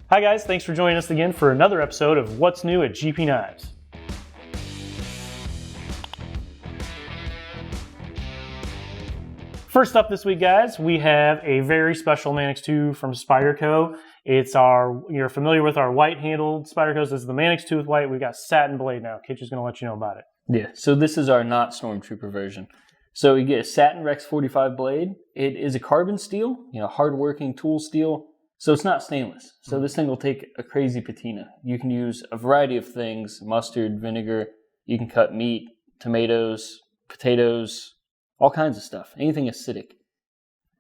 Hi guys, thanks for joining us again for another episode of What's New at GP Knives. First up this week, guys, we have a very special Manix 2 from Spyderco. You're familiar with our white-handled Spydercos. This is the Manix 2 with white. We've got satin blade now. Kitch is going to let you know about it. Yeah, so this is our not Stormtrooper version. So you get a satin Rex 45 blade. It is a carbon steel, hard-working tool steel. So it's not stainless. So this thing will take a crazy patina. You can use a variety of things, mustard, vinegar. You can cut meat, tomatoes, potatoes, all kinds of stuff. Anything acidic.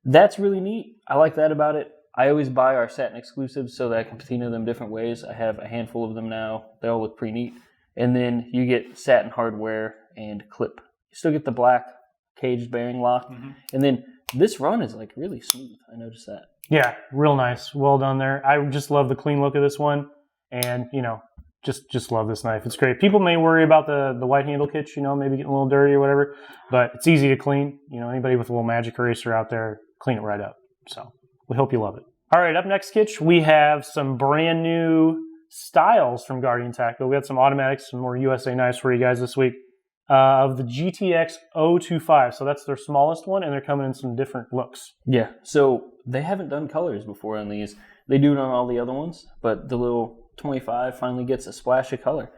That's really neat. I like that about it. I always buy our satin exclusives so that I can patina them different ways. I have a handful of them now. They all look pretty neat. And then you get satin hardware and clip. You still get the black caged bearing lock. And then this run is like really smooth. I noticed that. Yeah, real nice. Well done there. I just love the clean look of this one. And, just love this knife. It's great. People may worry about the white handle kitch, maybe getting a little dirty or whatever. But it's easy to clean. Anybody with a little magic eraser out there, clean it right up. So we hope you love it. All right, up next, Kitch, we have some brand new styles from RMJ Tactical. We had some automatics, some more USA knives for you guys this week. Of the GTX 025. So that's their smallest one, and they're coming in some different looks. Yeah, so they haven't done colors before on these. They do it on all the other ones, but the little 25 finally gets a splash of color.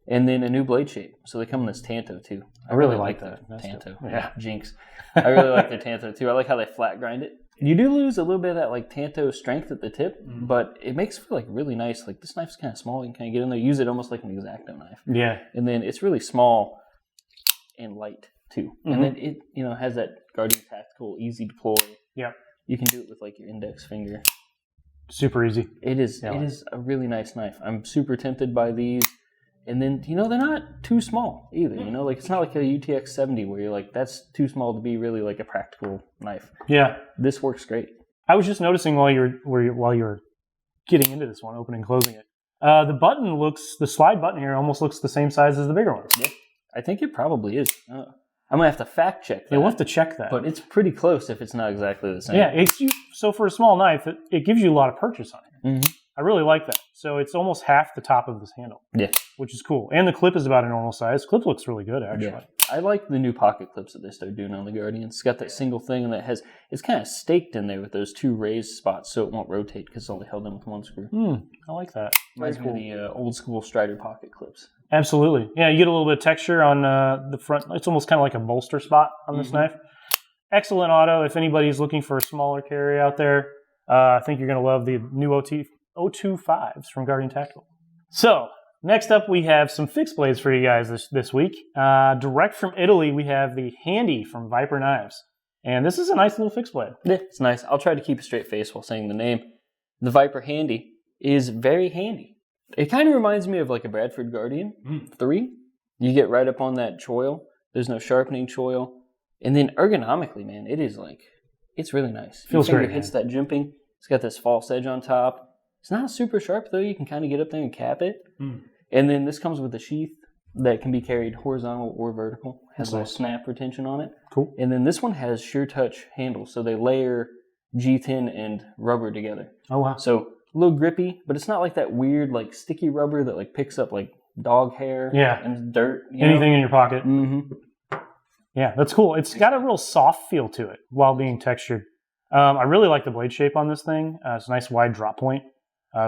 And then a new blade shape. So they come in this Tanto, too. I really like that. Tanto. Yeah, jinx. I really like their Tanto, too. I like how they flat grind it. You do lose a little bit of that Tanto strength at the tip, but it makes it feel really nice. This knife's kind of small. You can kind of get in there, use it almost like an X-Acto knife. Yeah. And then it's really small and light, too. And then it, has that RMJ Tactical easy deploy. Yeah. You can do it with your index finger. Super easy. It is a really nice knife. I'm super tempted by these. And then, they're not too small either. It's not like a UTX 70 where you're that's too small to be really a practical knife. Yeah. This works great. I was just noticing while you were getting into this one, opening and closing it, the slide button here almost looks the same size as the bigger one. Yeah. I think it probably is. I'm going to have to fact check that. Yeah, we'll have to check that. But it's pretty close if it's not exactly the same. Yeah, so for a small knife, it gives you a lot of purchase on it. I really like that. So it's almost half the top of this handle. Yeah. Which is cool. And the clip is about a normal size. Clip looks really good, actually. Yeah. I like the new pocket clips that they started doing on the Guardian. It's got that single thing and it's kind of staked in there with those two raised spots so it won't rotate because it's only held in with one screw. I like that. Reminds me of the old school Strider pocket clips. Absolutely. Yeah, you get a little bit of texture on the front. It's almost kind of like a bolster spot on this knife. Excellent auto. If anybody's looking for a smaller carry out there, I think you're going to love the new 025s from RMJ Tactical. So, next up we have some fixed blades for you guys this week. Direct from Italy, we have the Handy from Viper Knives. And this is a nice little fixed blade. Yeah, it's nice. I'll try to keep a straight face while saying the name. The Viper Handy is very handy. It kind of reminds me of a Bradford Guardian 3. You get right up on that choil. There's no sharpening choil. And then ergonomically, man, it is it's really nice. Feels Your great. finger hits that jimping. It's got this false edge on top. It's not super sharp, though. You can kind of get up there and cap it. And then this comes with a sheath that can be carried horizontal or vertical. Has a little snap retention on it. Cool. And then this one has sheer touch handles. So they layer G10 and rubber together. Oh, wow. So a little grippy, but it's not like that weird sticky rubber that picks up dog hair and dirt. Anything in your pocket. Yeah, that's cool. It's got a real soft feel to it while being textured. I really like the blade shape on this thing. It's a nice wide drop point.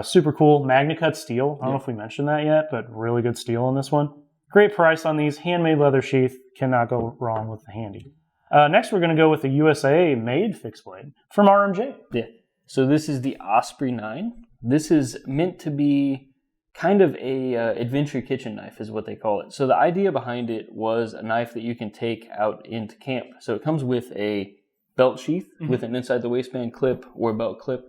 Super cool. MagnaCut steel. I don't know if we mentioned that yet, but really good steel on this one. Great price on these. Handmade leather sheath. Cannot go wrong with the Handy. Next, we're going to go with the USA made fixed blade from RMJ. Yeah. So this is the Osprey 9. This is meant to be kind of a adventure kitchen knife is what they call it. So the idea behind it was a knife that you can take out into camp. So it comes with a belt sheath with an inside the waistband clip or belt clip.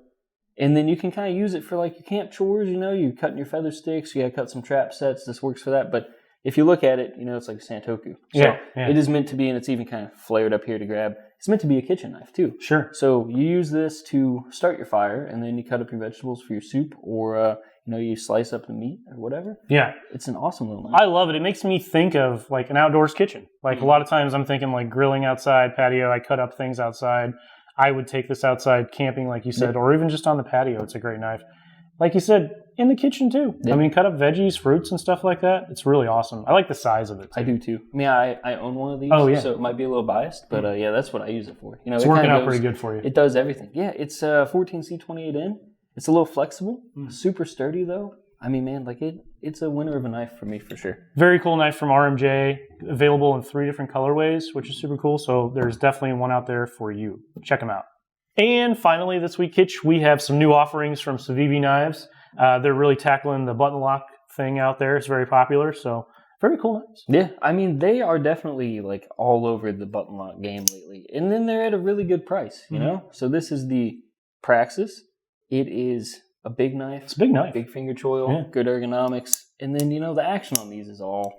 And then you can kind of use it for your camp chores, you're cutting your feather sticks, you got to cut some trap sets. This works for that. But if you look at it, it's like a Santoku. So it is meant to be, and it's even kind of flared up here to grab. It's meant to be a kitchen knife too. Sure. So you use this to start your fire, and then you cut up your vegetables for your soup, or you slice up the meat or whatever. Yeah. It's an awesome little knife. I love it. It makes me think of an outdoors kitchen. A lot of times I'm thinking grilling outside, patio. I cut up things outside. I would take this outside camping, like you said, or even just on the patio. It's a great knife. like you said, in the kitchen too. Yeah. I mean, cut up veggies, fruits, and stuff like that. It's really awesome. I like the size of it too. I do too. I mean, I own one of these, so it might be a little biased, but yeah, that's what I use it for. You know, It's working out pretty good for you. It does everything. Yeah, it's 14C28N. It's a little flexible, super sturdy though. I mean, man, like it's a winner of a knife for me for sure. Very cool knife from RMJ, available in 3 different colorways, which is super cool. So there's definitely one out there for you. Check them out. And finally, this week, Kitch, we have some new offerings from Civivi knives. They're really tackling the button lock thing out there. It's very popular, so very cool knives. Yeah, I mean, they are definitely like all over the button lock game lately. And then they're at a really good price, you know? So this is the Praxis. It is a big knife. It's a big knife. Big finger choil, good ergonomics. And then, you know, the action on these is all,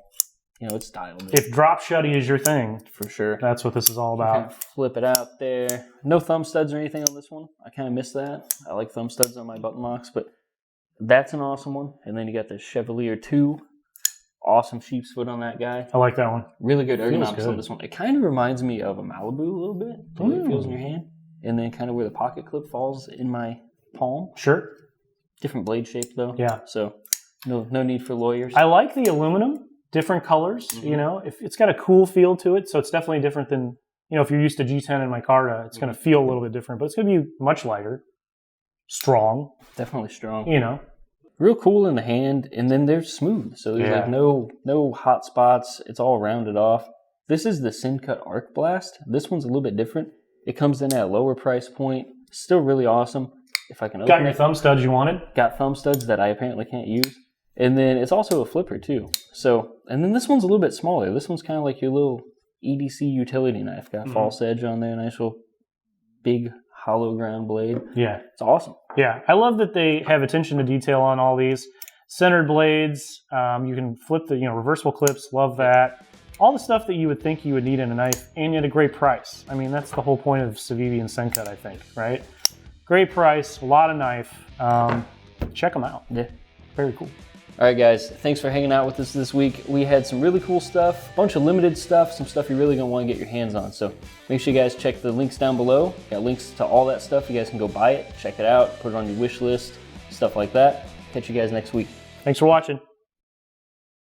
you know, it's dialed. If drop shutty is your thing, for sure. That's what this is all about. Kind of flip it out there. No thumb studs or anything on this one. I kind of miss that. I like thumb studs on my button locks, but that's an awesome one. And then you got the Chevalier II. Awesome sheep's foot on that guy. I like that one. Really good ergonomics on this one. It kind of reminds me of a Malibu a little bit. The way it feels in your hand. And then kind of where the pocket clip falls in my palm. Sure. Different blade shape though. Yeah. So no need for lawyers. I like the aluminum, different colors, you know. If it's got a cool feel to it, so it's definitely different than, you know, if you're used to G10 and micarta, it's going to feel a little bit different, but it's going to be much lighter, strong. Definitely strong. You know. Real cool in the hand, and then they're smooth. So there's like no hot spots. It's all rounded off. This is the Sencut ArcBlast. This one's a little bit different. It comes in at a lower price point. Still really awesome. If I can open Got your thumb studs you wanted? Got thumb studs that I apparently can't use. And then it's also a flipper too. So, and then this one's a little bit smaller. This one's kind of like your little EDC utility knife. Got false edge on there. Nice little big hollow ground blade. Yeah. It's awesome. Yeah. I love that they have attention to detail on all these. Centered blades. You can flip the, you know, reversible clips. Love that. All the stuff that you would think you would need in a knife, and at a great price. I mean, that's the whole point of Civivi and Sencut, I think, right? Great price, a lot of knife. Check them out. Yeah. Very cool. All right, guys. Thanks for hanging out with us this week. We had some really cool stuff, a bunch of limited stuff, some stuff you're really going to want to get your hands on. So make sure you guys check the links down below. Got links to all that stuff. You guys can go buy it, check it out, put it on your wish list, stuff like that. Catch you guys next week. Thanks for watching.